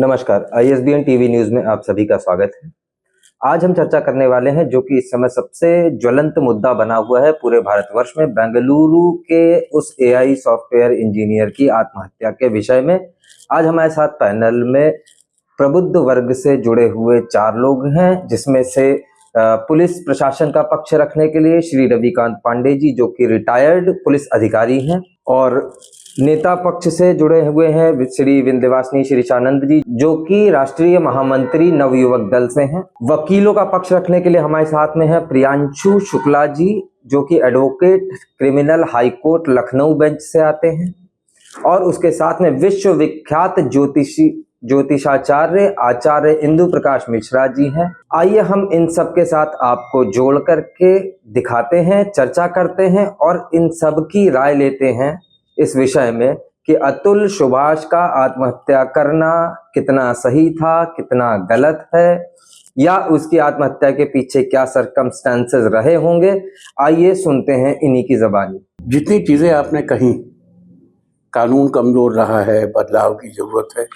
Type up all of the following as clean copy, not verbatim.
नमस्कार, ISBN TV news में आप सभी का स्वागत है। आज हम चर्चा करने वाले हैं जो कि इस समय सबसे ज्वलंत मुद्दा बना हुआ है पूरे भारतवर्ष में, बेंगलुरु के उस एआई सॉफ्टवेयर इंजीनियर की आत्महत्या के विषय में। आज हमारे साथ पैनल में प्रबुद्ध वर्ग से जुड़े हुए 4 लोग हैं, जिसमें से पुलिस प्रशासन का पक्ष रखने के लिए श्री रविकांत पांडे जी, जो कि रिटायर्ड पुलिस अधिकारी हैं, और नेता पक्ष से जुड़े हुए हैं श्री विंध्यवासिनी श्रीशानंद जी, जो कि राष्ट्रीय महामंत्री नवयुवक दल से हैं। वकीलों का पक्ष रखने के लिए हमारे साथ में है प्रियांशु शुक्ला जी, जो कि advocate criminal high court Lucknow bench से आते हैं, और उसके साथ में विश्वविख्यात ज्योतिषाचार्य आचार्य इंदु प्रकाश मिश्रा जी हैं। आइए हम इन सब के साथ आपको जोड़ करके दिखाते हैं, चर्चा करते हैं और इन सब की राय लेते हैं इस विषय में कि अतुल सुभाष का आत्महत्या करना कितना सही था, कितना गलत है, या उसकी आत्महत्या के पीछे क्या सर्कमस्टेंसेस रहे होंगे। आइए सुनते हैं इन्हीं की ज़बानी। जितनी चीज़ें आपने कही, कानून कमज़ोर रहा है, बदलाव की ज़रूरत है,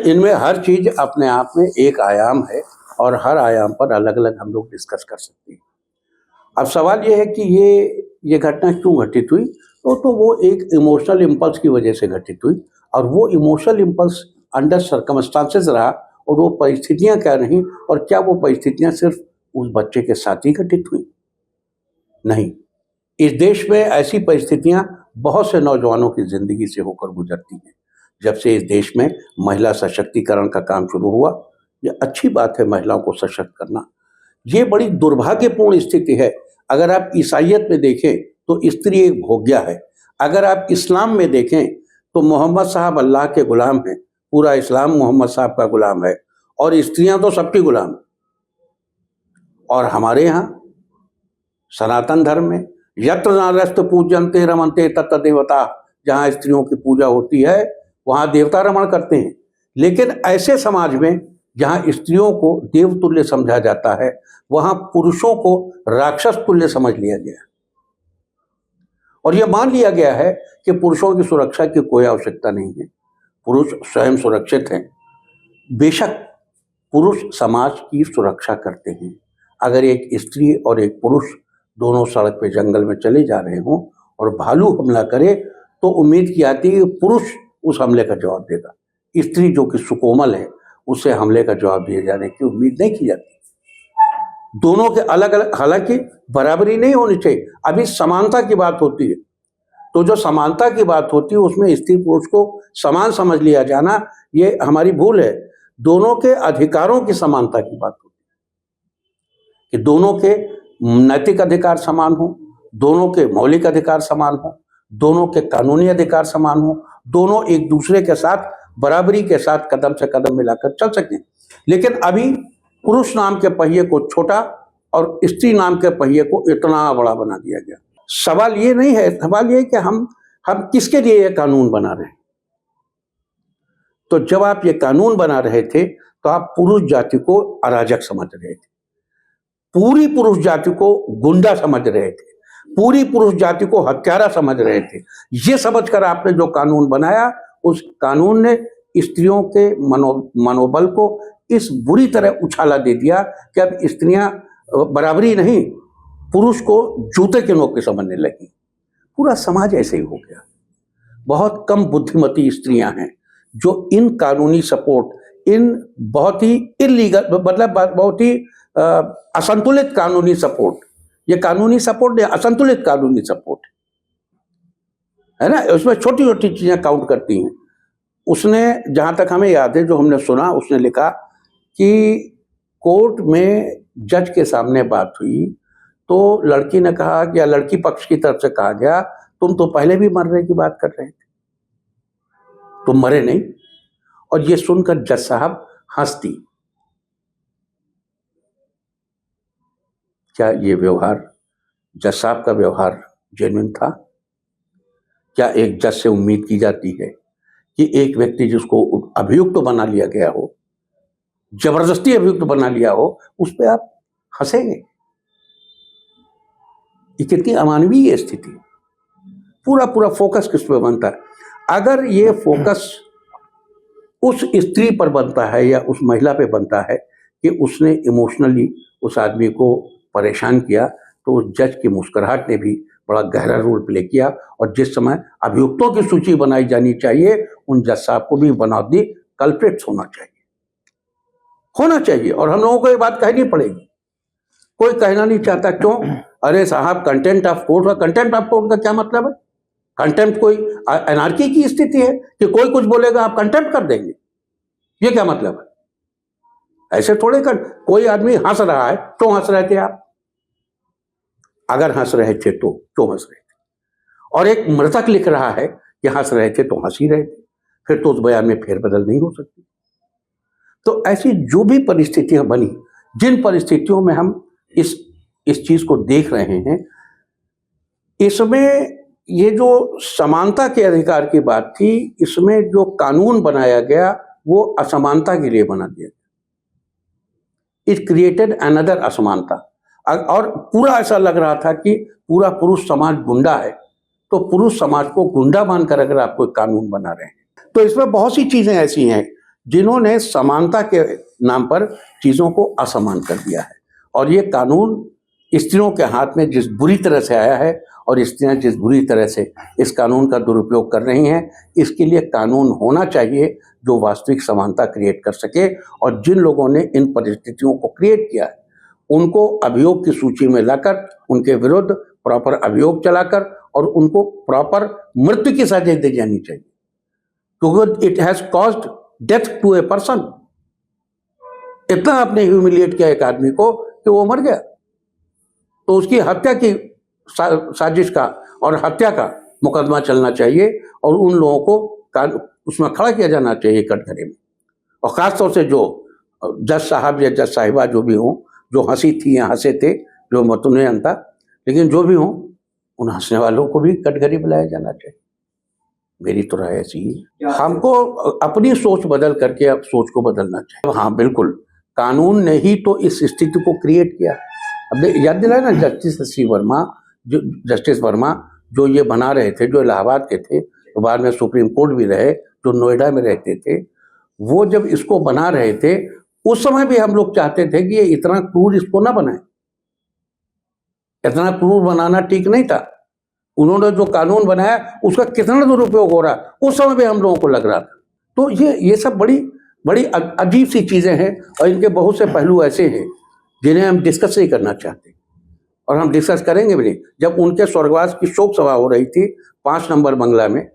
इनमें हर चीज़ अपने आप में एक आयाम है और हर आयाम पर अलग अलग हम लोग डिस्कस कर सकते हैं। अब सवाल ये है कि ये घटना क्यों घटित हुई। तो वो एक इमोशनल इम्पल्स की वजह से घटित हुई, और वो इमोशनल इम्पल्स अंडर सर्कमस्टांसेस रहा, और वो परिस्थितियाँ क्या रहीं, और क्या वो परिस्थितियाँ सिर्फ उस बच्चे के साथ ही घटित हुई? नहीं, इस देश में ऐसी परिस्थितियाँ बहुत से नौजवानों की ज़िंदगी से होकर गुजरती हैं। जब से इस देश में महिला सशक्तिकरण का काम शुरू हुआ, ये अच्छी बात है महिलाओं को सशक्त करना, ये बड़ी दुर्भाग्यपूर्ण स्थिति है। अगर आप ईसाइयत में देखें तो स्त्री एक भोग्या है, अगर आप इस्लाम में देखें तो मोहम्मद साहब अल्लाह के गुलाम हैं, पूरा इस्लाम मोहम्मद साहब का गुलाम है, और स्त्रियां तो सबकी गुलाम है। और हमारे यहाँ सनातन धर्म में यत्र नारस्त पूजन्ते रमन्ते तत्र देवता, जहाँ स्त्रियों की पूजा होती है वहाँ देवता रमण करते हैं। लेकिन ऐसे समाज में जहाँ स्त्रियों को देवतुल्य समझा जाता है, वहाँ पुरुषों को राक्षस तुल्य समझ लिया गया, और यह मान लिया गया है कि पुरुषों की सुरक्षा की कोई आवश्यकता नहीं है, पुरुष स्वयं सुरक्षित हैं। बेशक पुरुष समाज की सुरक्षा करते हैं। अगर एक स्त्री और एक पुरुष दोनों सड़क पे जंगल में चले जा रहे हों और भालू हमला करे, तो उम्मीद की जाती है कि पुरुष उस हमले का जवाब देगा। स्त्री जो कि सुकोमल है, उससे हमले का जवाब दिए जाने की उम्मीद नहीं की जाती। दोनों के अलग अलग, हालांकि बराबरी नहीं होनी चाहिए, अभी समानता की बात होती है। तो जो समानता की बात होती है उसमें स्त्री पुरुष को समान समझ लिया जाना, ये हमारी भूल है। दोनों के अधिकारों की समानता की बात होती है कि दोनों के नैतिक अधिकार समान हो, दोनों के मौलिक अधिकार समान हो, दोनों के कानूनी अधिकार समान हो, दोनों एक दूसरे के साथ बराबरी के साथ कदम से कदम मिलाकर चल सकें। लेकिन अभी पुरुष नाम के पहिए को छोटा और स्त्री नाम के पहिए को इतना बड़ा बना दिया गया। सवाल ये नहीं है, सवाल ये है कि हम किसके लिए ये कानून बना रहे हैं। तो जब आप ये कानून बना रहे थे तो आप पुरुष जाति को अराजक समझ रहे थे, पूरी पुरुष जाति को गुंडा समझ रहे थे, पूरी पुरुष जाति को हत्यारा समझ रहे थे। ये समझकर आपने जो कानून बनाया, उस कानून ने स्त्रियों के मनोबल को इस बुरी तरह उछाला दे दिया कि अब स्त्रियां बराबरी नहीं, पुरुष को जूते के नोक पे समझने लगी। पूरा समाज ऐसे ही हो गया। बहुत कम बुद्धिमती स्त्रियां हैं जो इन कानूनी सपोर्ट, इन बहुत ही इलीगल, मतलब बहुत ही असंतुलित कानूनी सपोर्ट, ये कानूनी सपोर्ट नहीं, असंतुलित कानूनी सपोर्ट है ना, उसमें छोटी छोटी चीजें काउंट करती हैं। उसने, जहां तक हमें याद है, जो हमने सुना, उसने लिखा कि कोर्ट में जज के सामने बात हुई तो लड़की ने कहा कि, या लड़की पक्ष की तरफ से कहा गया, तुम तो पहले भी मरने की बात कर रहे थे, तुम मरे नहीं। और ये सुनकर जज साहब हंस दी। क्या ये व्यवहार, जज साहब का व्यवहार जेन्युइन था? क्या एक जज से उम्मीद की जाती है कि एक व्यक्ति जिसको अभियुक्त बना लिया गया हो, जबरदस्ती अभियुक्त बना लिया हो, उस पर आप हंसेंगे? ये कितनी अमानवीय स्थिति। पूरा पूरा फोकस किस पे बनता है? अगर ये फोकस उस स्त्री पर बनता है या उस महिला पे बनता है कि उसने इमोशनली उस आदमी को परेशान किया, तो उस जज की मुस्कुराहट ने भी बड़ा गहरा रोल प्ले किया। और जिस समय अभियुक्तों की सूची बनाई जानी चाहिए, उन जज साहब को भी बनावटी कल्प्रिट्स होना चाहिए। और हम लोगों को ये बात कहनी पड़ेगी, कोई कहना नहीं चाहता। क्यों? अरे साहब, कंटेम्प्ट ऑफ कोर्ट का क्या मतलब है? कंटेम्प्ट कोई एनार्की की स्थिति है कि कोई कुछ बोलेगा आप कंटेम्प्ट कर देंगे? ये क्या मतलब है? ऐसे थोड़े कर। कोई आदमी हंस रहा है, क्यों हंस रहे थे आप? अगर हंस रहे थे तो क्यों हंस रहे थे? और एक मृतक लिख रहा है कि हंस रहे थे तो हंस ही रहे थे, फिर तो उस बयान में फेरबदल नहीं हो सकती। तो ऐसी जो भी परिस्थितियां बनी, जिन परिस्थितियों में हम इस चीज को देख रहे हैं, इसमें ये जो समानता के अधिकार की बात थी, इसमें जो कानून बनाया गया वो असमानता के लिए बना दिया गया। इट क्रिएटेड अनदर असमानता। और पूरा ऐसा लग रहा था कि पूरा पुरुष समाज गुंडा है, तो पुरुष समाज को गुंडा मानकर अगर आप कोई कानून बना रहे हैं, तो इसमें बहुत सी चीजें ऐसी हैं जिन्होंने समानता के नाम पर चीजों को असमान कर दिया है। और ये कानून स्त्रियों के हाथ में जिस बुरी तरह से आया है, और स्त्रियां जिस बुरी तरह से इस कानून का दुरुपयोग कर रही हैं, इसके लिए कानून होना चाहिए जो वास्तविक समानता क्रिएट कर सके। और जिन लोगों ने इन परिस्थितियों को क्रिएट किया है, उनको अभियोग की सूची में लाकर उनके विरुद्ध प्रॉपर अभियोग चलाकर और उनको प्रॉपर मृत्यु की सजा दी जानी चाहिए, क्योंकि it has caused death to a person. इतना आपने ह्यूमिलिएट किया एक आदमी को कि वो मर गया, तो उसकी हत्या की साजिश का और हत्या का मुकदमा चलना चाहिए और उन लोगों को उसमें खड़ा किया जाना चाहिए कटघरे में। और खासतौर से जो जज साहब या जज साहिबा जो भी हों, जो हंसी थी या हंसे थे, जो मतुने अंता, लेकिन जो भी हों, उन हंसने वालों को भी कटघरे बुलाया जाना चाहिए। मेरी तो राय ऐसी ही। हमको अपनी सोच बदल करके अब सोच को बदलना चाहिए। हाँ बिल्कुल, कानून ने ही तो इस स्थिति को क्रिएट किया। अब याद दिलाए ना, जस्टिस वर्मा जो ये बना रहे थे, जो इलाहाबाद के थे, तो बाद में सुप्रीम कोर्ट भी रहे, जो नोएडा में रहते थे, वो जब इसको बना रहे थे, उस समय भी हम लोग चाहते थे कि ये इतना क्रूर इसको ना बनाए। इतना क्रूर बनाना ठीक नहीं था। उन्होंने जो कानून बनाया उसका कितना दुरुपयोग हो रहा है, उस समय भी हम लोगों को लग रहा था। तो ये सब बड़ी अजीब सी चीजें हैं, और इनके बहुत से पहलू ऐसे हैं जिन्हें हम डिस्कस नहीं करना चाहते, और हम डिस्कस करेंगे भी नहीं। जब उनके स्वर्गवास की शोक सभा हो रही थी 5 नंबर बंगला में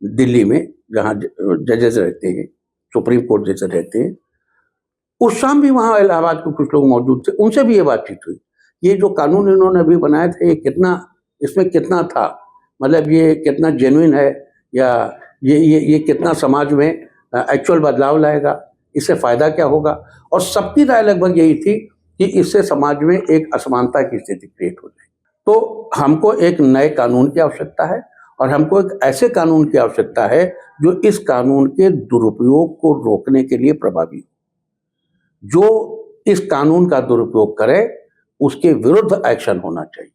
दिल्ली में, जहाँ जजेस रहते हैं, सुप्रीम कोर्ट जैसे रहते हैं, उस शाम भी वहाँ इलाहाबाद के कुछ लोग मौजूद थे, उनसे भी ये बातचीत हुई। ये जो कानून इन्होंने अभी बनाया था, ये कितना, इसमें कितना था, मतलब ये कितना जेन्युइन है, या ये कितना समाज में एक्चुअल बदलाव लाएगा, इससे फायदा क्या होगा। और सबकी राय लगभग यही थी कि इससे समाज में एक असमानता की स्थिति क्रिएट हो जाए। तो हमको एक नए कानून की आवश्यकता है, और हमको एक ऐसे कानून की आवश्यकता है जो इस कानून के दुरुपयोग को रोकने के लिए प्रभावी हो। जो इस कानून का दुरुपयोग करे उसके विरुद्ध एक्शन होना चाहिए,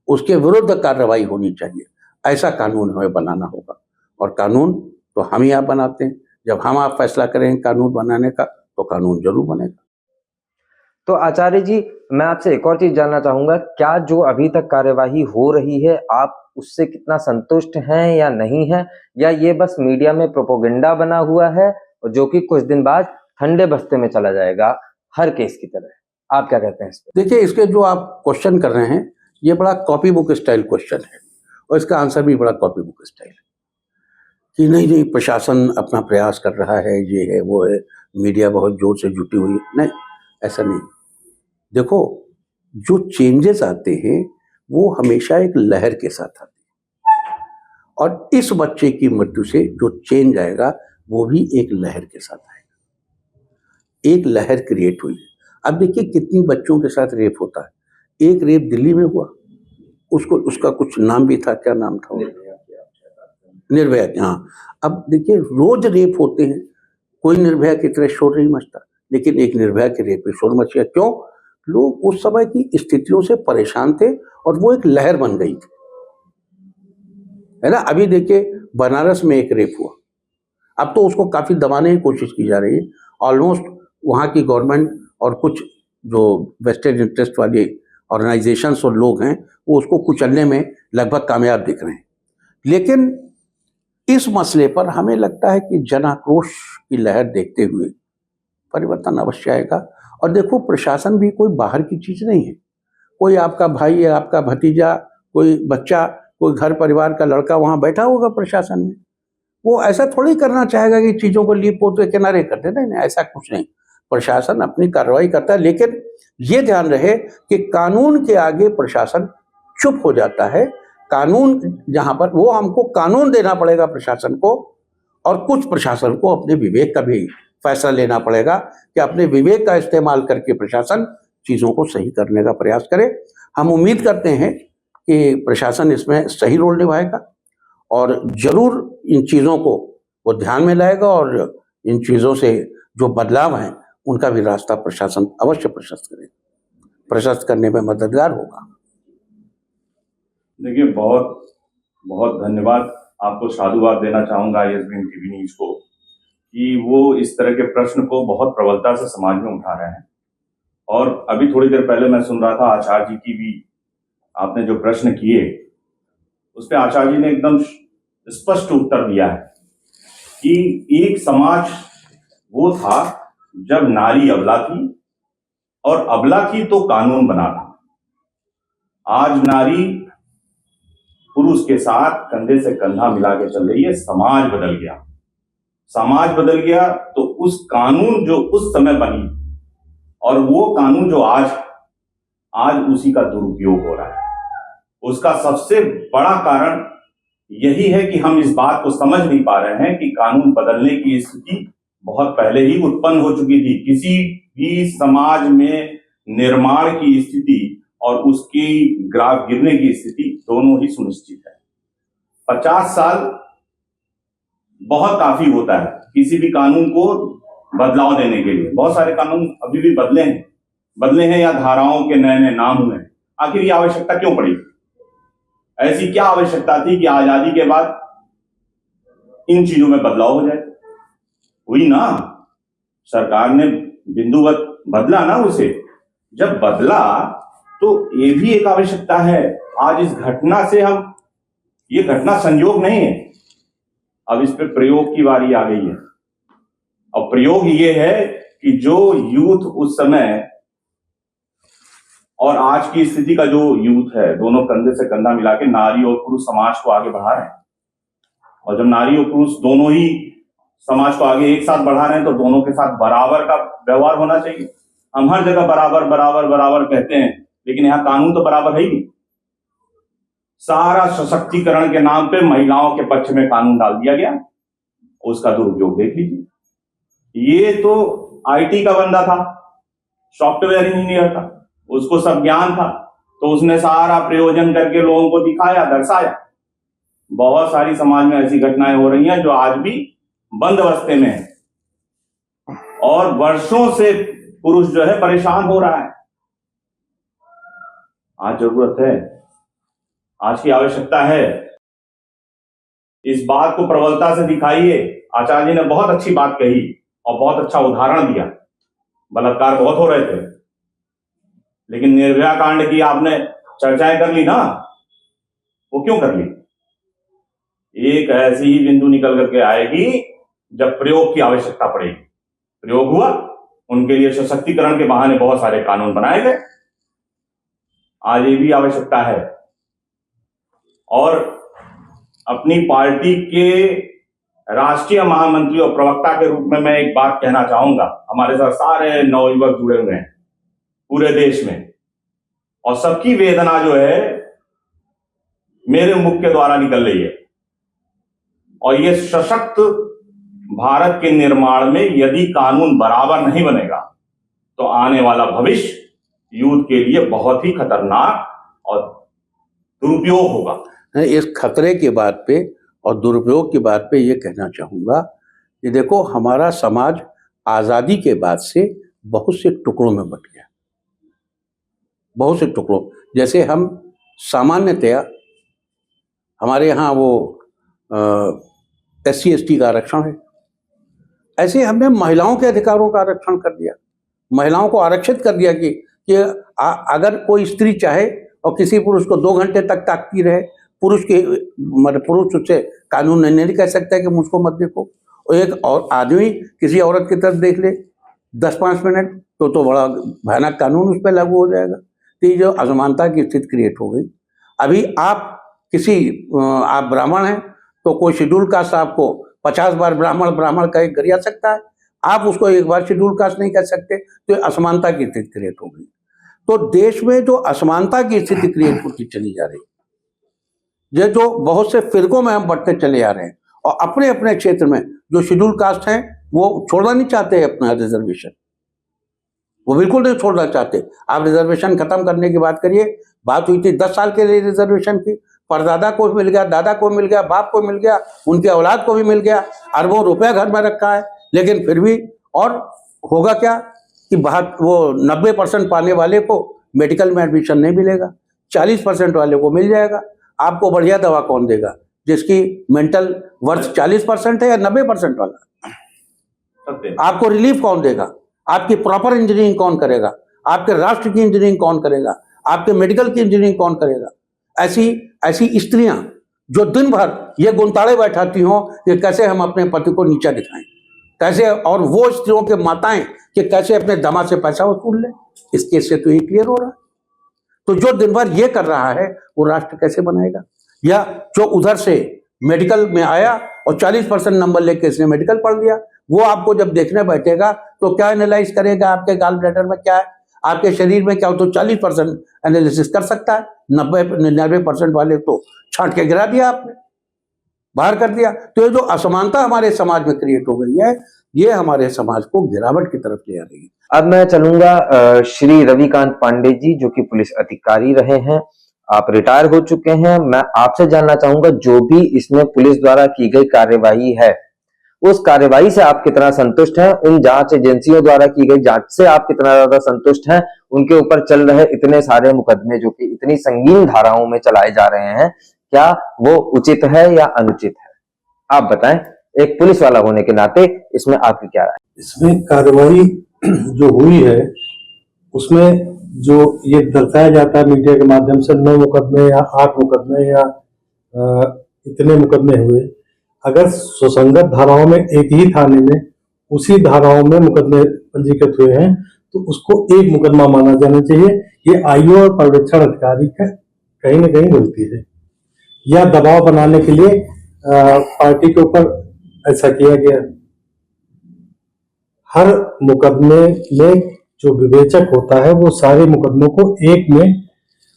उसके विरुद्ध कार्रवाई होनी चाहिए। ऐसा कानून हमें बनाना होगा, और कानून तो हम ही आप बनाते हैं। जब हम आप फैसला करेंगे कानून बनाने का, तो कानून जरूर बनेगा। तो आचार्य जी, मैं आपसे एक और चीज जानना चाहूंगा, क्या जो अभी तक कार्यवाही हो रही है, आप उससे कितना संतुष्ट हैं या नहीं हैं, या ये बस मीडिया में प्रोपोगेंडा बना हुआ है और जो कि कुछ दिन बाद ठंडे बस्ते में चला जाएगा हर केस की तरह? आप क्या कहते हैं इस पे? देखिए, इसके जो आप क्वेश्चन कर रहे हैं, ये बड़ा कॉपी बुक स्टाइल क्वेश्चन है, और इसका आंसर भी बड़ा कॉपी बुक स्टाइल है कि नहीं प्रशासन अपना प्रयास कर रहा है, ये है वो है, मीडिया बहुत जोर से जुटी हुई है। नहीं, ऐसा नहीं। देखो, जो चेंजेस आते हैं वो हमेशा एक लहर के साथ आते हैं, और इस बच्चे की मृत्यु से जो चेंज आएगा वो भी एक लहर के साथ आएगा। एक लहर क्रिएट हुई है। अब देखिए कितनी बच्चों के साथ रेप होता है। एक रेप दिल्ली में हुआ, उसका कुछ नाम भी था, क्या नाम था? निर्भया। हाँ, अब देखिए रोज रेप होते हैं, कोई निर्भया की तरह शोर नहीं मचता, लेकिन एक निर्भया के रेप पे शोर मच गया। क्यों? लोग उस समय की स्थितियों से परेशान थे और वो एक लहर बन गई थी, है ना। अभी देखिए बनारस में एक रेप हुआ, अब तो उसको काफ़ी दबाने की कोशिश की जा रही है। ऑलमोस्ट वहाँ की गवर्नमेंट और कुछ जो वेस्टेड इंटरेस्ट वाले ऑर्गेनाइजेशंस और लोग हैं वो उसको कुचलने में लगभग कामयाब दिख रहे हैं। लेकिन इस मसले पर हमें लगता है कि जन आक्रोश की लहर देखते हुए परिवर्तन अवश्य आएगा। और देखो, प्रशासन भी कोई बाहर की चीज़ नहीं है। कोई आपका भाई या आपका भतीजा, कोई बच्चा, कोई घर परिवार का लड़का वहाँ बैठा होगा प्रशासन में, वो ऐसा थोड़ी करना चाहेगा कि चीज़ों को लीप पोत के किनारे कर दे। नहीं, ऐसा कुछ नहीं। प्रशासन अपनी कार्रवाई करता है, लेकिन ये ध्यान रहे कि कानून के आगे प्रशासन चुप हो जाता है। कानून जहाँ पर, वो हमको कानून देना पड़ेगा प्रशासन को, और कुछ प्रशासन को अपने विवेक का भी फैसला लेना पड़ेगा कि अपने विवेक का इस्तेमाल करके प्रशासन चीज़ों को सही करने का प्रयास करे। हम उम्मीद करते हैं कि प्रशासन इसमें सही रोल निभाएगा और जरूर इन चीज़ों को वो ध्यान में लाएगा, और इन चीज़ों से जो बदलाव हैं उनका भी रास्ता प्रशासन अवश्य प्रशस्त करने में मददगार होगा। देखिए, बहुत बहुत धन्यवाद। आपको साधुवाद देना चाहूँगा ISBN टीवी न्यूज़ को कि वो इस तरह के प्रश्न को बहुत प्रबलता से समाज में उठा रहे हैं। और अभी थोड़ी देर पहले मैं सुन रहा था आचार्य जी की भी, आपने जो प्रश्न किए उस पर आचार्य जी ने एकदम स्पष्ट उत्तर दिया है कि एक समाज वो था जब नारी अबला थी, और अबला थी तो कानून बना था। आज नारी पुरुष के साथ कंधे से कंधा मिला के चल रही है। समाज बदल गया। समाज बदल गया तो उस कानून जो उस समय बनी और वो कानून जो आज उसी का दुरुपयोग हो रहा है। उसका सबसे बड़ा कारण यही है कि हम इस बात को समझ नहीं पा रहे हैं कि कानून बदलने की स्थिति बहुत पहले ही उत्पन्न हो चुकी थी। किसी भी समाज में निर्माण की स्थिति और उसकी ग्राफ गिरने की स्थिति दोनों ही सुनिश्चित है। 50 साल बहुत काफी होता है किसी भी कानून को बदलाव देने के लिए। बहुत सारे कानून अभी भी बदले हैं या धाराओं के नए नए नाम हुए हैं। आखिर ये आवश्यकता क्यों पड़ी? ऐसी क्या आवश्यकता थी कि आजादी के बाद इन चीजों में बदलाव हो जाए? हुई ना, सरकार ने बिंदुवत बदला ना उसे। जब बदला तो ये भी एक आवश्यकता है। आज इस घटना से ये घटना संयोग नहीं है, अब इस पे प्रयोग की बारी आ गई है। और प्रयोग ये है कि जो यूथ उस समय और आज की स्थिति का जो यूथ है, दोनों कंधे से कंधा मिला के नारी और पुरुष समाज को आगे बढ़ा रहे हैं। और जब नारी और पुरुष दोनों ही समाज को आगे एक साथ बढ़ा रहे हैं तो दोनों के साथ बराबर का व्यवहार होना चाहिए। हम हर जगह बराबर बराबर बराबर कहते हैं, लेकिन यहाँ कानून तो बराबर है ही नहीं। सारा सशक्तिकरण के नाम पे महिलाओं के पक्ष में कानून डाल दिया गया। उसका दुरुपयोग देख लीजिए। ये तो IT का बंदा था, सॉफ्टवेयर इंजीनियर था, उसको सब ज्ञान था, तो उसने सारा प्रयोजन करके लोगों को दिखाया, दर्शाया। बहुत सारी समाज में ऐसी घटनाएं हो रही हैं जो आज भी बंद अवस्थे में है, और वर्षों से पुरुष जो है परेशान हो रहा है। आज जरूरत है, आज की आवश्यकता है। इस बात को प्रबलता से दिखाइए। आचार्य जी ने बहुत अच्छी बात कही और बहुत अच्छा उदाहरण दिया। बलात्कार बहुत हो रहे थे, लेकिन निर्भया कांड की आपने चर्चाएं कर ली ना, वो क्यों कर ली? एक ऐसी ही बिंदु निकल करके आएगी जब प्रयोग की आवश्यकता पड़ेगी। प्रयोग हुआ, उनके लिए सशक्तिकरण के बहाने बहुत सारे कानून बनाए गए। आज ये भी आवश्यकता है। और अपनी पार्टी के राष्ट्रीय महामंत्री और प्रवक्ता के रूप में मैं एक बात कहना चाहूंगा। हमारे साथ सारे नवयुवक जुड़े हुए हैं पूरे देश में, और सबकी वेदना जो है मेरे मुख के द्वारा निकल रही है। और ये सशक्त भारत के निर्माण में यदि कानून बराबर नहीं बनेगा तो आने वाला भविष्य यूथ के लिए बहुत ही खतरनाक और दुरुपयोग होगा। इस खतरे की बात पे और दुरुपयोग की बात पे ये कहना चाहूँगा कि देखो, हमारा समाज आज़ादी के बाद से बहुत से टुकड़ों में बट गया। बहुत से टुकड़ों, जैसे हम सामान्यतया हमारे यहाँ वो SC ST का आरक्षण है, ऐसे ही हमने महिलाओं के अधिकारों का आरक्षण कर दिया, महिलाओं को आरक्षित कर दिया कि अगर कोई स्त्री चाहे और किसी पुरुष को 2 घंटे तक ताकती रहे, पुरुष उससे कानून नहीं कह सकता कि मुझको मत देखो, और एक और आदमी किसी औरत की तरफ देख ले 10-5 मिनट तो बड़ा भयानक कानून उस पर लागू हो जाएगा। तो ये जो असमानता की स्थिति क्रिएट हो गई। अभी आप ब्राह्मण हैं तो कोई शेड्यूल कास्ट आपको 50 बार ब्राह्मण कह गरिया सकता है, आप उसको एक बार शेड्यूल कास्ट नहीं कह सकते, तो असमानता की स्थिति क्रिएट हो गई। तो देश में जो असमानता की स्थिति क्रिएट होती चली जा रही, ये जो बहुत से फिरकों में हम बढ़ते चले जा रहे हैं, और अपने अपने क्षेत्र में जो शेड्यूल कास्ट हैं वो छोड़ना नहीं चाहते अपना रिजर्वेशन, वो बिल्कुल नहीं छोड़ना चाहते। आप रिजर्वेशन खत्म करने की बात करिए, बात हुई थी 10 साल के लिए रिजर्वेशन की, परदादा को मिल गया, दादा को मिल गया, बाप को मिल गया, उनके औलाद को भी मिल गया, अरबों रुपया घर में रखा है, लेकिन फिर भी और होगा क्या कि वो 90% पाने वाले को मेडिकल में एडमिशन नहीं मिलेगा, 40% वाले को मिल जाएगा। आपको बढ़िया दवा कौन देगा जिसकी मेंटल वर्थ 40% है या 90% वाला? आपको रिलीफ कौन देगा? आपकी प्रॉपर इंजीनियरिंग कौन करेगा? आपके राष्ट्र की इंजीनियरिंग कौन करेगा? आपके मेडिकल की इंजीनियरिंग कौन करेगा? ऐसी स्त्रियां जो दिन भर ये गुंताड़े बैठाती हों कि कैसे हम अपने पति को नीचा दिखाएं, कैसे, और वो स्त्रियों के माताएं कि कैसे अपने दामाद से पैसा वसूल ले, इस केस से तो ये क्लियर हो रहा है। तो जो दिन भर ये कर रहा है वो राष्ट्र कैसे बनाएगा? या जो उधर से मेडिकल में आया और 40% नंबर लेके इसने मेडिकल पढ़ लिया, वो आपको जब देखने बैठेगा तो क्या एनालाइज करेगा? आपके गाल ब्लैडर में क्या है, आपके शरीर में क्या हो, तो 40% एनालिसिस कर सकता है, 99% वाले तो छांट के गिरा दिया, आपने बाहर कर दिया। तो ये जो असमानता हमारे समाज में क्रिएट हो गई है, ये हमारे समाज को गिरावट की तरफ ले आ रही है। अब मैं चलूंगा श्री रविकांत पांडे जी, जो कि पुलिस अधिकारी रहे हैं, आप रिटायर हो चुके हैं। मैं आपसे जानना चाहूंगा, जो भी इसमें पुलिस द्वारा की गई कार्यवाही है, उस कार्यवाही से आप कितना संतुष्ट हैं? उन जांच एजेंसियों द्वारा की गई जांच से आप कितना ज्यादा संतुष्ट हैं? उनके ऊपर चल रहे इतने सारे मुकदमे जो कि इतनी संगीन धाराओं में चलाए जा रहे हैं, क्या वो उचित है या अनुचित है? आप बताएं, एक पुलिस वाला होने के नाते इसमें आपकी क्या राय? इसमें कार्रवाई जो हुई है उसमें जो ये दर्शाया जाता है मीडिया के माध्यम से 9 मुकदमे या 8 मुकदमे या इतने मुकदमे हुए, अगर सुसंगत धाराओं में एक ही थाने में उसी धाराओं में मुकदमे पंजीकृत हुए हैं तो उसको एक मुकदमा माना जाना चाहिए। ये आईओ और पर्यवेक्षण अधिकारी का कहीं ना कहीं गलती है, या दबाव बनाने के लिए पार्टी के ऊपर ऐसा किया गया। हर मुकदमे में जो विवेचक होता है वो सारे मुकदमों को एक में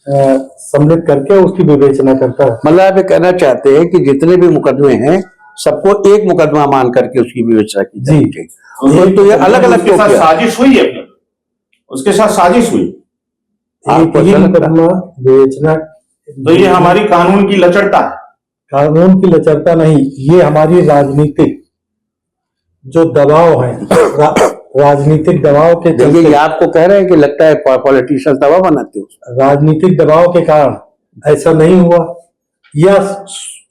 सम्मिलित करके उसकी विवेचना करता है। मतलब आप ये कहना चाहते हैं कि जितने भी मुकदमे हैं सबको एक मुकदमा मान करके उसकी विवेचना की जाएगी। तो ये अलग अलग क्यों किया? साजिश हुई है, उसके साथ साजिश हुई, एक ही मुकदमा विवेचना। तो ये हमारी कानून की लचरता है। कानून की लचरता नहीं, ये हमारी राजनीतिक जो दबाव है, राजनीतिक दबाव के चलते। ये आपको कह रहे हैं कि लगता है पॉलिटिशियन दबाव बनाते हो। राजनीतिक दबाव के कारण ऐसा नहीं हुआ, या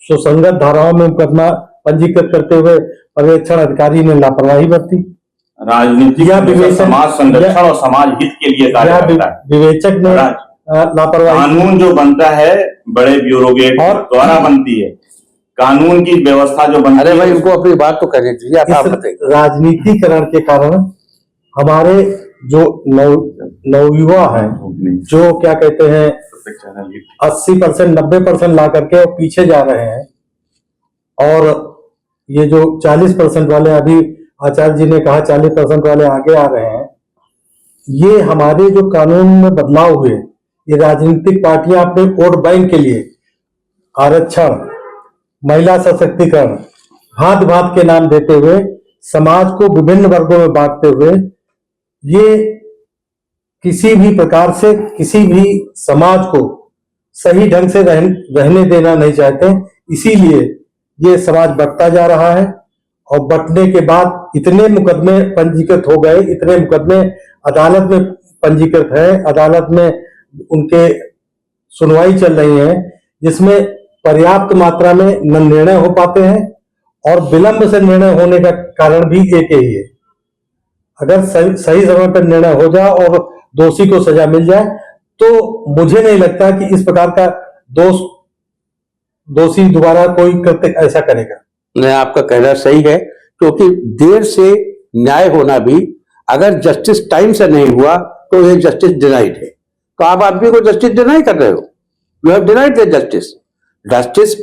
सुसंगत धाराओं में मुकदमा पंजीकृत करते हुए पर्यवेक्षण अधिकारी ने लापरवाही बरती, राजनीतिक या समाज संरक्षण और समाज हित के लिए कार्य करता है। विवेचक ने लापरवाही। कानून जो बनता है बड़े ब्यूरोक्रेट द्वारा बनती है, कानून की व्यवस्था जो बनती है। अरे भाई, उनको अपनी बात तो करनी चाहिए। आप बताइए। राजनीतिकरण के कारण हमारे जो नवयुवा हैं, जो क्या कहते हैं 80% 90% ला करके पीछे जा रहे हैं, और ये जो 40% वाले, अभी आचार्य जी ने कहा 40% वाले आगे आ रहे हैं, ये हमारे जो कानून में बदलाव हुए, ये राजनीतिक पार्टियां अपने वोट बैंक के लिए आरक्षण, महिला सशक्तिकरण, भांत भांत के नाम देते हुए समाज को विभिन्न वर्गों में बांटते हुए ये किसी भी प्रकार से किसी भी समाज को सही ढंग से रहने देना नहीं चाहते। इसीलिए ये समाज बढ़ता जा रहा है, और बढ़ने के बाद इतने मुकदमे पंजीकृत हो गए, इतने मुकदमे अदालत में पंजीकृत है, अदालत में उनके सुनवाई चल रही है, जिसमें पर्याप्त मात्रा में न निर्णय हो पाते हैं और विलंब से निर्णय होने का कारण भी एक ही है। अगर सही समय पर निर्णय हो जाए और दोषी को सजा मिल जाए तो मुझे नहीं लगता कि इस प्रकार का दोषी दोबारा कोई कृत्य ऐसा करेगा। नहीं, आपका कहना सही है, क्योंकि देर से न्याय होना भी, अगर जस्टिस टाइम से नहीं हुआ तो ये जस्टिस डिनाइड है। तो आप आदमी को जस्टिस डिनाई कर रहे हो, you have denied the justice. Justice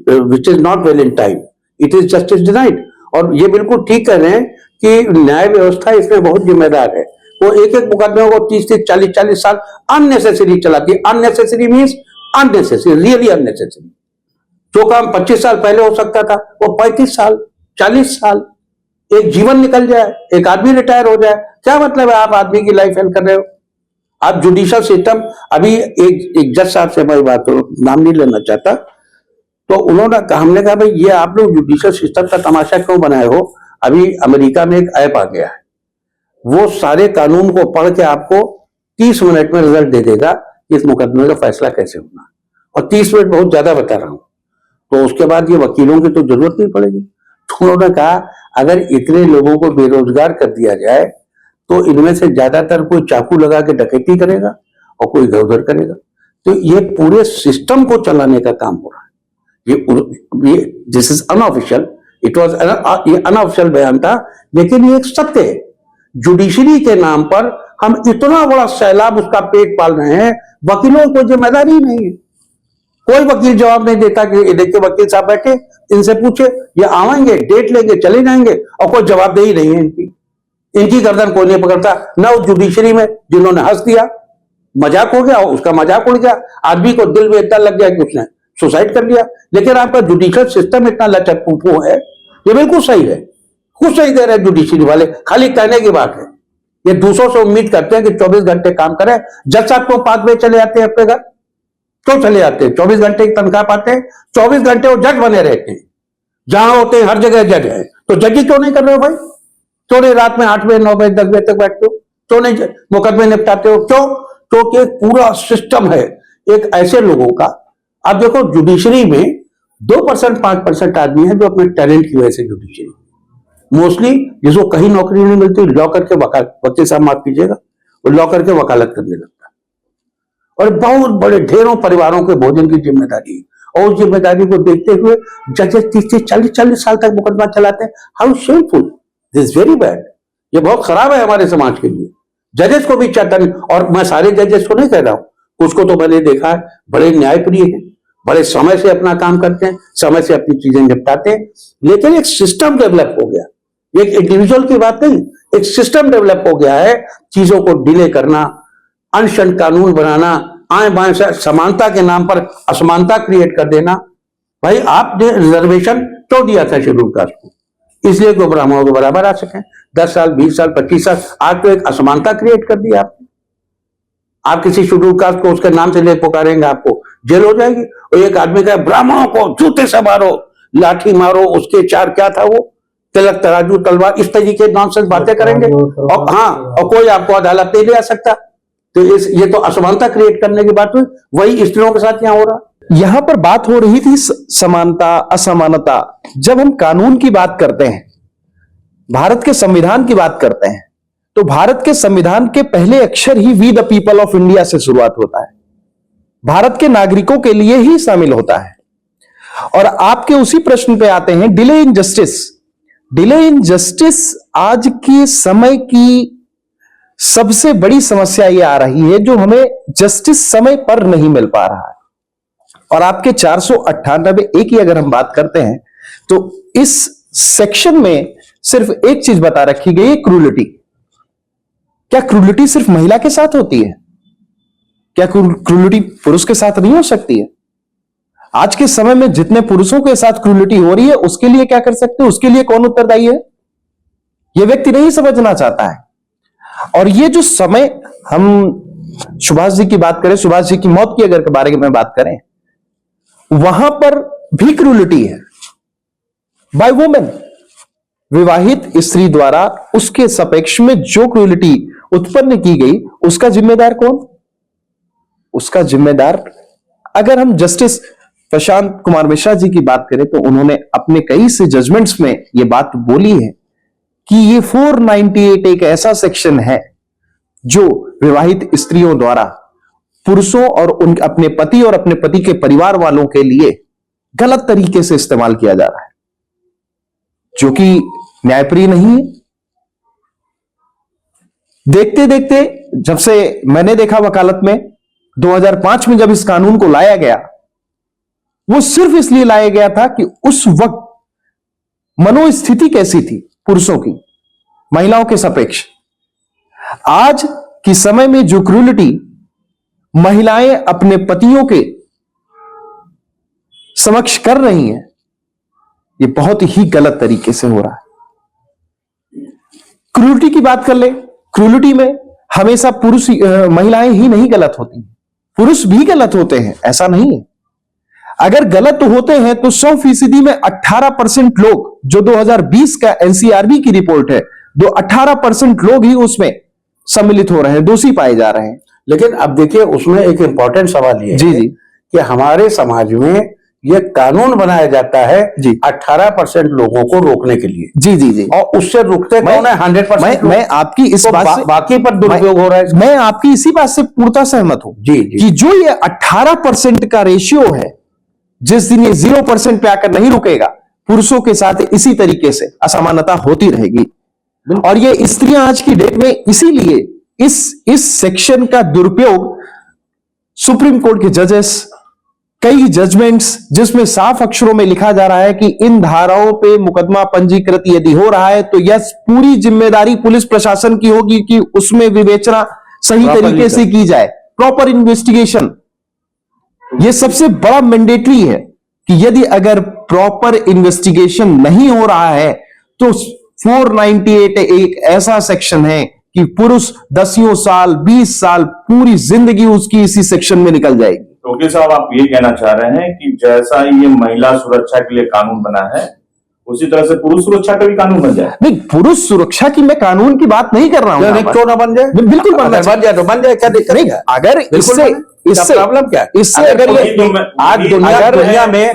which is not well in time, it is justice denied. और ये बिल्कुल ठीक कह रहे हैं कि न्याय व्यवस्था इसमें बहुत जिम्मेदार है। वो एक एक मुकदमे को 30 40 साल अननेसेसरी चलाती है। Unnecessary means unnecessary, really unnecessary. जो काम 25 साल पहले हो सकता था वो 35 साल 40 साल, एक जीवन निकल जाए, एक आदमी रिटायर हो जाए, क्या मतलब है? आप आदमी की लाइफ हेल्प कर रहे हो। आप जुडिशियल सिस्टम, अभी एक जज साहब से मैं बात नाम नहीं लेना चाहता, तो उन्होंने कहा, हमने कहा भाई ये आप लोग जुडिशियल सिस्टम का तमाशा क्यों बनाए हो? अभी अमेरिका में एक ऐप आ गया है, वो सारे कानून को पढ़ के आपको 30 मिनट में रिजल्ट दे देगा कि इस मुकदमे का फैसला कैसे होना। और 30 मिनट बहुत ज्यादा बता रहा हूं, तो उसके बाद ये वकीलों की तो जरूरत नहीं पड़ेगी। तो उन्होंने कहा अगर इतने लोगों को बेरोजगार कर दिया जाए तो इनमें से ज्यादातर कोई चाकू लगा के डकैती करेगा और कोई इधर उधर करेगा। तो ये पूरे सिस्टम को चलाने का काम हो रहा है। ये this is unofficial, it was ये अनऑफिशियल बयान था, लेकिन ये एक सत्य है। जुडिशरी के नाम पर हम इतना बड़ा सैलाब उसका पेट पाल रहे हैं, वकीलों को जिम्मेदारी नहीं है। कोई वकील जवाब नहीं देता कि देखिए वकील साहब बैठे, इनसे पूछे, ये आवेंगे, डेट लेंगे, चले जाएंगे, और कोई जवाबदेही नहीं है इनकी गर्दन कोई नहीं पकड़ता। न उस जुडिशरी में जिन्होंने हंस दिया, मजाक हो गया, उसका मजाक उड़ गया, आदमी को दिल में इतना लग गया कि उसने सुसाइड कर लिया। लेकिन आपका जुडिशियल सिस्टम इतना लचरपुपू है, ये बिल्कुल सही है, खुश नहीं दे रहे जुडिशरी वाले, खाली कहने की बात है। ये दूसरों से उम्मीद करते हैं कि 24 घंटे काम करें। जज साहब को 5 बजे चले जाते हैं अपने घर, क्यों चले जाते हैं? 24 घंटे की तनख्वाह पाते हैं, 24 घंटे वो जज बने रहते हैं, जहां होते हैं हर जगह जज है। तो जज ही क्यों नहीं कर रहे हो भाई? क्यों नहीं रात में 8 बजे 9 बजे 10 बजे तक बैठते हो? क्यों नहीं मुकदमे निपटाते हो? क्यों? क्योंकि पूरा सिस्टम है एक ऐसे लोगों का। आप देखो जुडिशरी में 2% 5% आदमी है जो अपने टैलेंट की वजह से जुडिशरी, मोस्टली जिसको कहीं नौकरी नहीं मिलती, लॉ करके वकील साहब माफ कीजिएगा, वो लॉ करके वकालत करने लगता है। और बहुत बड़े ढेरों परिवारों के भोजन की जिम्मेदारी, और उस जिम्मेदारी को देखते हुए जजेस 30-40 साल तक मुकदमा चलाते हैं। How shameful, this very bad. ये बहुत खराब है हमारे समाज के लिए। जजेस को भी चेतन, और मैं सारे जजेस को नहीं कह रहा हूं, कुछ को तो मैंने देखा है बड़े न्यायप्रिय हैं, बड़े समय से अपना काम करते हैं, समय से अपनी चीजें निपटाते हैं। लेकिन एक सिस्टम डेवलप हो गया, एक इंडिविजुअल की बात नहीं, एक सिस्टम डेवलप हो गया है चीजों को डिले करना, अनशन कानून बनाना, आए बाएं से समानता के नाम पर असमानता क्रिएट कर देना। भाई आपने रिजर्वेशन क्यों दिया था शेड्यूल कास्ट को? इसलिए कि ब्राह्मणों के बराबर आ सके। 10 साल 20 साल 25 साल, आज तो एक असमानता क्रिएट कर दी आपने। आप किसी शेड्यूल कास्ट को उसके नाम से ले पुकारेंगे, आपको जेल हो जाएगी। और एक आदमी का ब्राह्मणों को जूते से मारो, लाठी मारो, उसके 4 क्या था वो, तिलक तराजू तलवार, इस तरीके नॉनसेंस बातें करेंगे, और हाँ, और कोई आपको अदालत नहीं ले आ सकता। तो ये तो असमानता क्रिएट करने की बात हुई। वही स्त्रियों के साथ यहां हो रहा। यहां पर बात हो रही थी समानता असमानता। जब हम कानून की बात करते हैं, भारत के संविधान की बात करते हैं, तो भारत के संविधान के पहले अक्षर ही we the people of India से शुरुआत होता है, भारत के नागरिकों के लिए ही शामिल होता है। और आपके उसी प्रश्न पे आते हैं, delay in justice. Delay in justice आज के समय की सबसे बड़ी समस्या यह आ रही है, जो हमें जस्टिस समय पर नहीं मिल पा रहा है। और आपके 498A की अगर हम बात करते हैं, तो इस सेक्शन में सिर्फ एक चीज बता रखी गई है, क्रूलिटी। क्या क्रूलिटी सिर्फ महिला के साथ होती है? क्या क्रूलिटी पुरुष के साथ नहीं हो सकती है? आज के समय में जितने पुरुषों के साथ क्रूलिटी हो रही है, उसके लिए क्या कर सकते हैं? उसके लिए कौन उत्तरदायी है? यह व्यक्ति नहीं समझना चाहता है। और ये जो समय, हम सुभाष जी की बात करें, सुभाष जी की मौत की अगर बारे में बात करें, वहां पर भी क्रूलिटी है बाय वुमेन। विवाहित स्त्री द्वारा उसके सापेक्ष में जो क्रूलिटी उत्पन्न की गई, उसका जिम्मेदार कौन? उसका जिम्मेदार, अगर हम जस्टिस प्रशांत कुमार मिश्रा जी की बात करें तो उन्होंने अपने कई से जजमेंट्स में यह बात बोली है कि ये 498 एक ऐसा सेक्शन है जो विवाहित स्त्रियों द्वारा पुरुषों और उन अपने पति और अपने पति के परिवार वालों के लिए गलत तरीके से इस्तेमाल किया जा रहा है, जो कि न्यायप्रिय नहीं है। देखते देखते जब से मैंने देखा वकालत में 2005 में जब इस कानून को लाया गया, वो सिर्फ इसलिए लाया गया था कि उस वक्त मनोस्थिति कैसी थी पुरुषों की महिलाओं के सापेक्ष। आज के समय में जो क्रूलिटी महिलाएं अपने पतियों के समक्ष कर रही हैं, ये बहुत ही गलत तरीके से हो रहा है। क्रूलिटी की बात कर ले, क्रूलिटी में हमेशा पुरुष महिलाएं ही नहीं गलत होती, पुरुष भी गलत होते हैं, ऐसा नहीं है। अगर गलत होते हैं तो 100% में 18% लोग, जो 2020 का एनसीआरबी की रिपोर्ट है, 18% लोग ही उसमें सम्मिलित हो रहे हैं, दोषी पाए जा रहे हैं। लेकिन अब देखिए उसमें एक इंपॉर्टेंट सवाल ये जी है जी कि हमारे समाज में ये कानून बनाया जाता है जी 18% लोगों को रोकने के लिए, जी जी जी और उससे रुकते कौन है? 100%। मैं आपकी इस बात से बाकी पर दुरुपयोग हो रहा है। मैं आपकी इसी बात से पूर्णतः सहमत हूं जी जी कि जो ये 18% का रेशियो है, जिस दिन ये 0% पे आकर नहीं रुकेगा, पुरुषों के साथ इसी तरीके से असमानता होती रहेगी। और ये स्त्रियां आज की डेट में इसीलिए इस सेक्शन का दुरुपयोग, सुप्रीम कोर्ट के जजेस, कई जजमेंट्स जिसमें साफ अक्षरों में लिखा जा रहा है कि इन धाराओं पे मुकदमा पंजीकृत यदि हो रहा है तो यह पूरी जिम्मेदारी पुलिस प्रशासन की होगी कि उसमें विवेचना सही तरीके से की जाए, प्रॉपर इन्वेस्टिगेशन। यह सबसे बड़ा मैंडेटरी है कि यदि अगर प्रॉपर इन्वेस्टिगेशन नहीं हो रहा है तो 498 एक ऐसा सेक्शन है कि पुरुष 10 साल 20 साल पूरी जिंदगी उसकी इसी सेक्शन में निकल जाएगी। तो वकील साहब, आप ये कहना चाह रहे हैं कि जैसा ये महिला सुरक्षा के लिए कानून बना है, उसी तरह से पुरुष सुरक्षा का भी कानून बन जाए? नहीं, पुरुष सुरक्षा की मैं कानून की बात नहीं कर रहा हूं। क्यों ना बन जाए? बिल्कुल बनना बन जाए तो बन जाए, क्या दिक्कत है? अगर इससे प्रॉब्लम क्या है? इससे अगर ये आज दुनिया में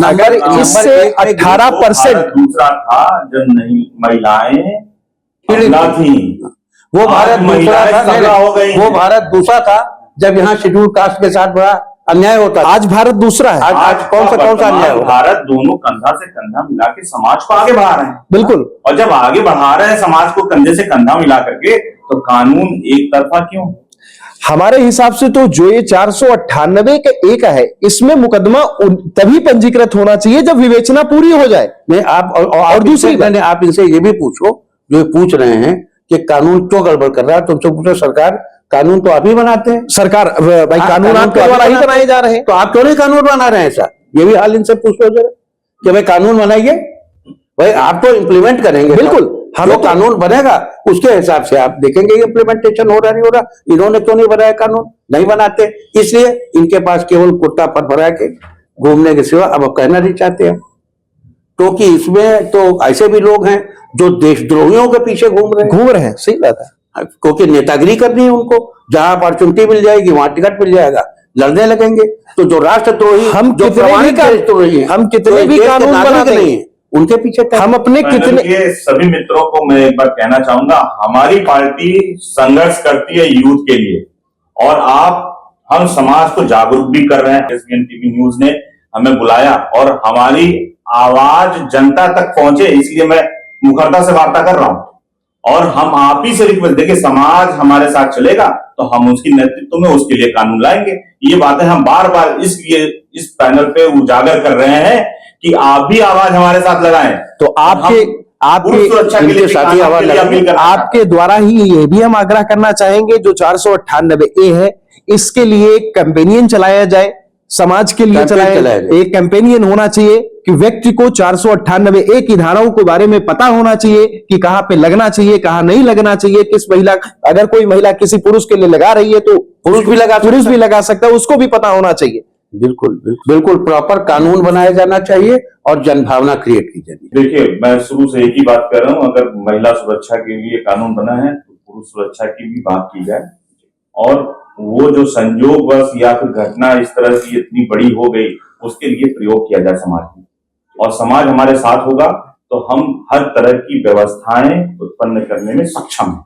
अगर इससे 18% दूसरा था जब नहीं महिलाएं महिला थी, वो भारत दूसरा था, हो गई, वो भारत दूसरा था जब यहाँ शेड्यूल कास्ट के साथ बड़ा अन्याय होता। आज भारत दूसरा है। आज कौन सा अन्याय हो? भारत दोनों कंधा से कंधा मिला के समाज को आगे बढ़ा रहे हैं। बिल्कुल। और जब आगे बढ़ा रहे हैं समाज को कंधे से कंधा मिला करके, तो कानून एक तरफा क्यों? हमारे हिसाब से तो जो ये 498 का एक है, इसमें मुकदमा तभी पंजीकृत होना चाहिए जब विवेचना पूरी हो जाए। नहीं, आप और दूसरी बात, आप इनसे ये भी पूछो, जो पूछ रहे हैं कि कानून क्यों गड़बड़ कर रहा है, तुमसे पूछो सरकार कानून तो आप ही बनाते हैं। सरकार भाई कानून आपके द्वारा ही बनाए जा रहे हैं, तो आप क्यों नहीं कानून बना रहे हैं? ऐसा ये भी हाल इनसे पूछो जरा कि भाई कानून बनाइए, भाई आप तो इम्प्लीमेंट करेंगे। बिल्कुल, जो कानून बनेगा उसके हिसाब से आप देखेंगे इम्प्लीमेंटेशन हो रहा नहीं हो रहा। इन्होंने क्यों नहीं बनाया कानून? नहीं बनाते, इसलिए इनके पास केवल कुत्ता फरफरा के घूमने के सिवा अब कहना नहीं चाहते हैं। तो कि इसमें तो ऐसे भी लोग हैं जो देशद्रोहियों के पीछे घूम रहे हैं। सही बात है, क्योंकि नेतागिरी करनी है उनको, जहां अपॉर्चुनिटी मिल जाएगी वहां टिकट मिल जाएगा, लड़ने लगेंगे। तो जो राष्ट्रद्रोही, हम जो कितने भी कानून बनाते हैं, उनके पीछे हम अपने कितने सभी मित्रों को मैं एक बार कहना चाहूंगा, हमारी पार्टी संघर्ष करती है यूथ के लिए, और हम समाज को जागरूक भी कर रहे हैं। एसबीएन टीवी न्यूज ने हमें बुलाया और हमारी आवाज जनता तक पहुंचे, इसलिए मैं मुखरता से वार्ता कर रहा हूं। और हम आप ही से रिक्वेस्ट, देखिए समाज हमारे साथ चलेगा तो हम उसकी नेतृत्व में उसके लिए कानून लाएंगे। ये बातें हम बार बार इसलिए इस पैनल पे उजागर कर रहे हैं कि आप भी आवाज हमारे साथ लगाएं। तो आपके सुरक्षा के लिए साथी आवाज लगाएंगे। आपके द्वारा ही ये भी हम आग्रह करना चाहेंगे, जो 498A है, इसके लिए कैंपेनियन चलाया जाए, समाज के लिए चलाया जाए। एक कैंपेनियन होना चाहिए कि व्यक्ति को 498A की धाराओं के बारे में पता होना चाहिए कि कहां पे लगना चाहिए, कहां नहीं लगना चाहिए, किस महिला, अगर कोई महिला किसी पुरुष के लिए लगा रही है तो पुरुष भी लगा सकता है, उसको भी पता होना चाहिए। बिल्कुल प्रॉपर कानून बनाया जाना चाहिए और जनभावना क्रिएट की जाए। देखिए, मैं शुरू से एक ही बात कर रहा हूं, अगर महिला सुरक्षा के लिए कानून बना है तो पुरुष सुरक्षा की भी बात की जाए, और वो जो संयोगवश या फिर घटना इस तरह की इतनी बड़ी हो गई, उसके लिए प्रयोग किया जाए समाज में, और समाज हमारे साथ होगा तो हम हर तरह की व्यवस्थाएं उत्पन्न करने में सक्षम हैं।